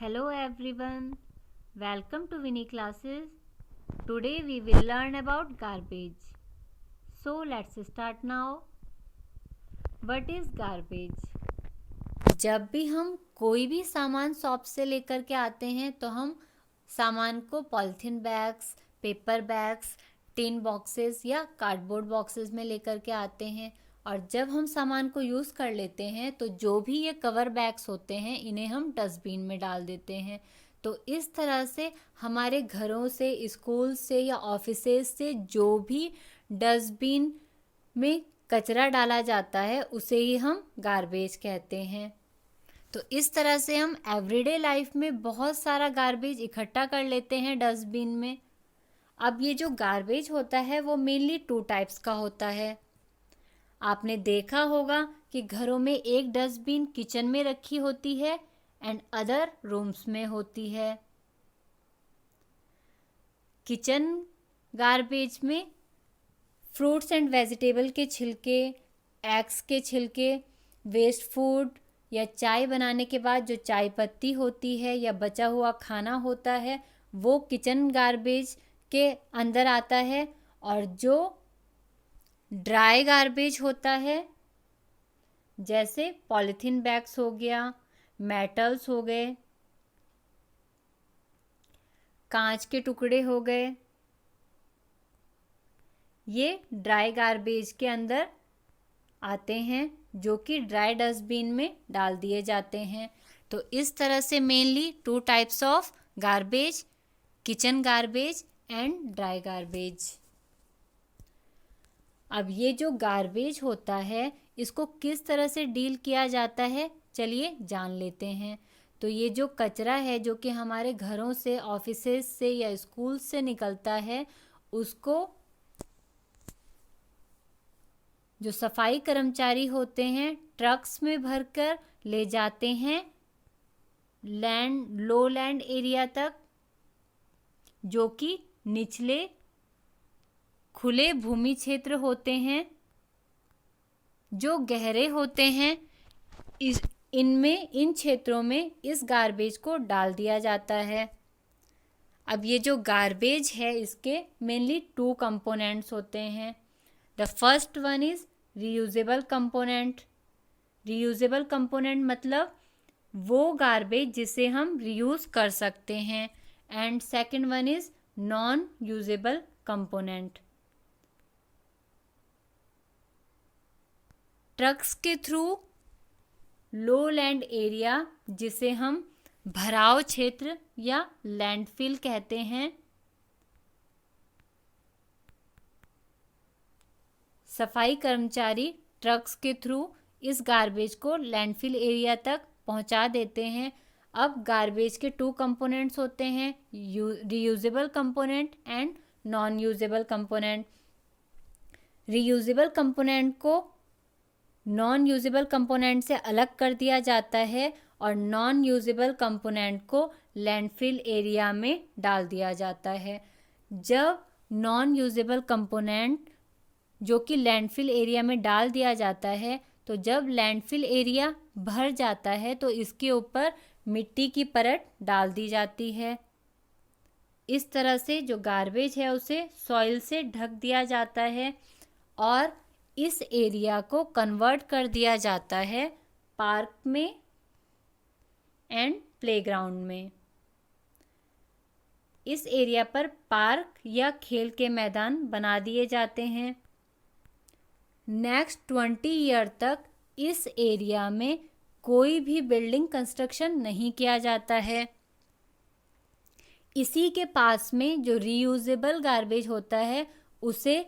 Hello everyone, welcome to Winnie classes. Today we will learn about garbage. So let's start now. What is garbage? जब भी हम कोई भी सामान shop से लेकर के आते हैं तो हम सामान को polythene bags, paper bags, tin boxes या कार्डबोर्ड बॉक्सेस में लेकर के आते हैं और जब हम सामान को यूज़ कर लेते हैं तो जो भी ये कवर बैग्स होते हैं इन्हें हम डस्टबिन में डाल देते हैं। तो इस तरह से हमारे घरों से, स्कूल से या ऑफिसेज से जो भी डस्टबिन में कचरा डाला जाता है उसे ही हम गार्बेज कहते हैं। तो इस तरह से हम एवरीडे लाइफ में बहुत सारा गार्बेज इकट्ठा कर लेते हैं डस्टबिन में। अब ये जो गार्बेज होता है वो मेनली 2 टाइप्स का होता है। आपने देखा होगा कि घरों में एक डस्टबिन किचन में रखी होती है एंड अदर रूम्स में होती है। किचन गार्बेज में फ्रूट्स एंड वेजिटेबल के छिलके, एग्स के छिलके, वेस्ट फूड या चाय बनाने के बाद जो चाय पत्ती होती है या बचा हुआ खाना होता है वो किचन गार्बेज के अंदर आता है। और जो ड्राई गार्बेज होता है जैसे पॉलीथीन बैग्स हो गया, मेटल्स हो गए, कांच के टुकड़े हो गए, ये ड्राई गार्बेज के अंदर आते हैं जो कि ड्राई डस्टबिन में डाल दिए जाते हैं। तो इस तरह से mainly 2 types of garbage, kitchen garbage and dry garbage. अब ये जो गार्बेज होता है इसको किस तरह से डील किया जाता है चलिए जान लेते हैं। तो ये जो कचरा है जो कि हमारे घरों से, ऑफिसेज से या स्कूल से निकलता है उसको जो सफाई कर्मचारी होते हैं ट्रक्स में भरकर ले जाते हैं लोलैंड एरिया तक, जो कि निचले खुले भूमि क्षेत्र होते हैं जो गहरे होते हैं। इन क्षेत्रों में इस गार्बेज को डाल दिया जाता है। अब ये जो गार्बेज है इसके मेनली 2 कंपोनेंट्स होते हैं। The first one is reusable component. Reusable component मतलब वो गार्बेज जिसे हम रीयूज कर सकते हैं and second one is non usable component. Trucks के थ्रू लोलैंड एरिया जिसे हम भराव क्षेत्र या लैंडफिल कहते हैं, सफाई कर्मचारी ट्रक्स के थ्रू इस गार्बेज को लैंडफिल एरिया तक पहुंचा देते हैं। अब गार्बेज के 2 कंपोनेंट्स होते हैं, reusable component and non usable component. Reusable component को नॉन यूजेबल कंपोनेंट से अलग कर दिया जाता है और नॉन यूजेबल कंपोनेंट को लैंडफिल एरिया में डाल दिया जाता है। जब नॉन यूजेबल कंपोनेंट जो कि लैंडफिल एरिया में डाल दिया जाता है तो जब लैंडफिल एरिया भर जाता है तो इसके ऊपर मिट्टी की परत डाल दी जाती है। इस तरह से जो गार्बेज है उसे सॉइल से ढक दिया जाता है और इस एरिया को कन्वर्ट कर दिया जाता है पार्क में एंड प्लेग्राउंड में। इस एरिया पर पार्क या खेल के मैदान बना दिए जाते हैं। नेक्स्ट 20 ईयर तक इस एरिया में कोई भी बिल्डिंग कंस्ट्रक्शन नहीं किया जाता है। इसी के पास में जो रीयूजेबल गार्बेज होता है उसे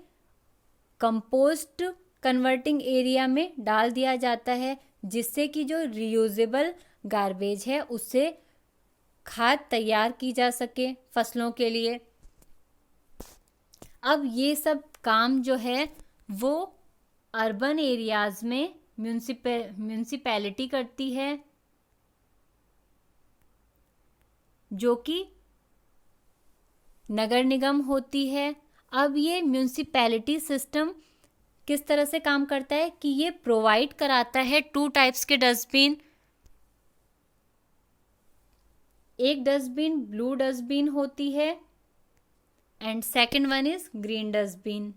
कंपोस्ट कन्वर्टिंग एरिया में डाल दिया जाता है जिससे कि जो रीयूजेबल गार्बेज है उससे खाद तैयार की जा सके फसलों के लिए। अब ये सब काम जो है वो अर्बन एरियाज में म्यूनिसिपैलिटी करती है जो कि नगर निगम होती है। अब ये म्यूनिसिपैलिटी सिस्टम किस तरह से काम करता है कि ये प्रोवाइड कराता है 2 टाइप्स के डस्टबिन। एक डस्टबिन ब्लू डस्टबिन होती है and second one is green dustbin.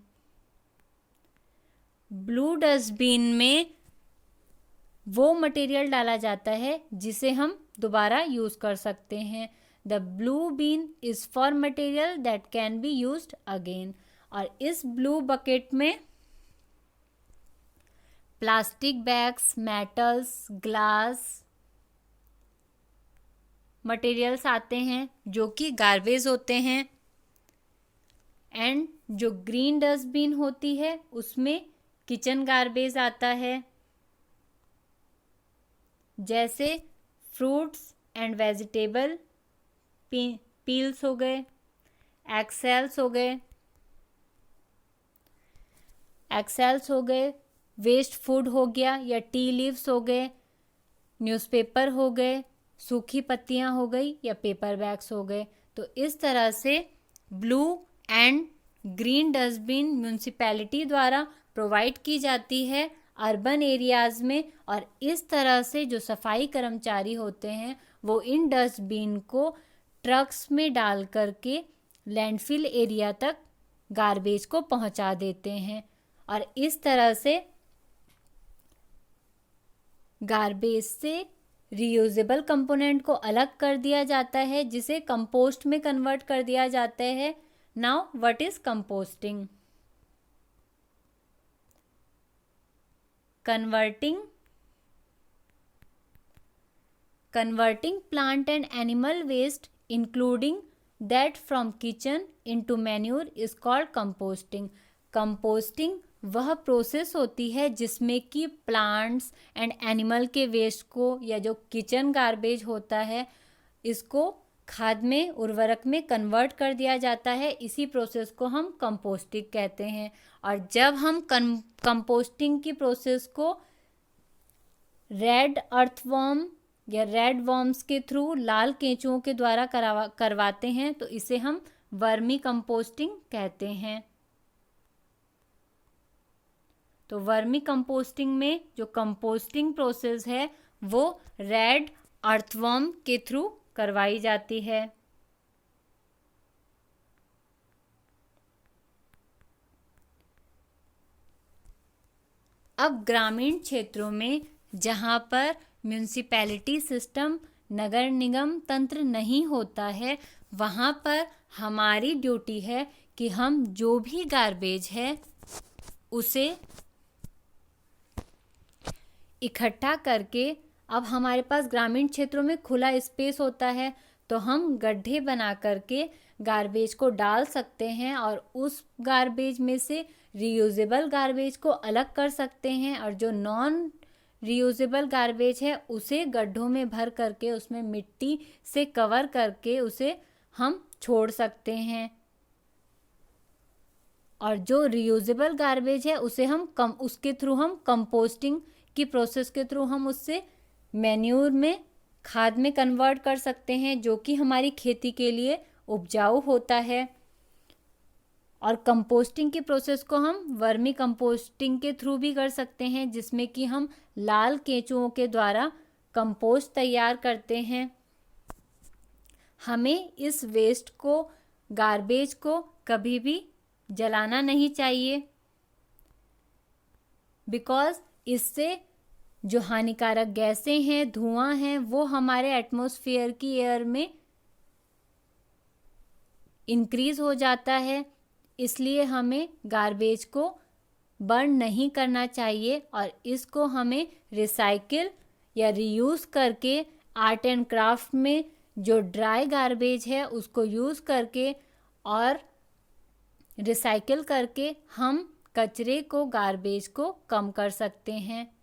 Blue dustbin में वो मटेरियल डाला जाता है जिसे हम दोबारा यूज कर सकते हैं। The blue bin is for material that can be used again. और इस ब्लू बकेट में plastic bags, metals, glass materials आते हैं जो कि गार्बेज होते हैं। एंड जो ग्रीन डस्टबिन होती है उसमें किचन गार्बेज आता है, जैसे फ्रूट्स एंड वेजिटेबल पील्स हो गए, एक्सेल्स हो गए, वेस्ट फूड हो गया या टी लीव्स हो गए, न्यूज़पेपर हो गए, सूखी पत्तियां हो गई या पेपर बैग्स हो गए। तो इस तरह से blue and green dustbin municipality द्वारा प्रोवाइड की जाती है अर्बन एरियाज़ में। और इस तरह से जो सफाई कर्मचारी होते हैं वो इन डस्टबिन को ट्रक्स में डाल करके लैंडफिल एरिया तक गार्बेज को पहुंचा देते हैं। और इस तरह से गार्बेज से रीयूजेबल कंपोनेंट को अलग कर दिया जाता है, जिसे कंपोस्ट में कन्वर्ट कर दिया जाता है। Now what is composting? Converting plant and animal waste including that from kitchen into manure is called composting. Composting वह प्रोसेस होती है जिसमें कि प्लांट्स एंड एनिमल के वेस्ट को या जो किचन गार्बेज होता है इसको खाद में, उर्वरक में कन्वर्ट कर दिया जाता है। इसी प्रोसेस को हम कंपोस्टिंग कहते हैं। और जब हम कंपोस्टिंग की प्रोसेस को रेड अर्थवॉर्म या रेड वॉर्म्स के थ्रू, लाल केंचुओं के द्वारा करवाते हैं तो इसे हम वर्मी कंपोस्टिंग कहते हैं। तो वर्मी कंपोस्टिंग में जो कंपोस्टिंग प्रोसेस है वो रेड अर्थवॉर्म के थ्रू करवाई जाती है। अब ग्रामीण क्षेत्रों में जहाँ पर म्यूनिसिपैलिटी सिस्टम, नगर निगम तंत्र नहीं होता है, वहाँ पर हमारी ड्यूटी है कि हम जो भी गार्बेज है उसे इकट्ठा करके, अब हमारे पास ग्रामीण क्षेत्रों में खुला स्पेस होता है तो हम गड्ढे बना करके गार्बेज को डाल सकते हैं और उस गार्बेज में से रीयूजेबल गार्बेज को अलग कर सकते हैं। और जो नॉन रीयूजेबल गार्बेज है उसे गड्ढों में भर करके उसमें मिट्टी से कवर करके उसे हम छोड़ सकते हैं। और जो रीयूजेबल गार्बेज है उसे हम उसके थ्रू हम कंपोस्टिंग की प्रोसेस के थ्रू हम उससे मैन्यूर में, खाद में कन्वर्ट कर सकते हैं, जो कि हमारी खेती के लिए उपजाऊ होता है। और कंपोस्टिंग की प्रोसेस को हम वर्मी कंपोस्टिंग के थ्रू भी कर सकते हैं, जिसमें कि हम लाल केंचुओं के द्वारा कंपोस्ट तैयार करते हैं। हमें इस वेस्ट को, गार्बेज को कभी भी जलाना नहीं चाहिए, बिकॉज इससे जो हानिकारक गैसें हैं, धुआं है, वो हमारे एटमॉस्फेयर की एयर में इंक्रीज हो जाता है। इसलिए हमें गार्बेज को बर्न नहीं करना चाहिए और इसको हमें रिसाइकिल या रीयूज़ करके आर्ट एंड क्राफ्ट में जो ड्राई गार्बेज है उसको यूज़ करके और रिसाइकिल करके हम कचरे को, गार्बेज को कम कर सकते हैं।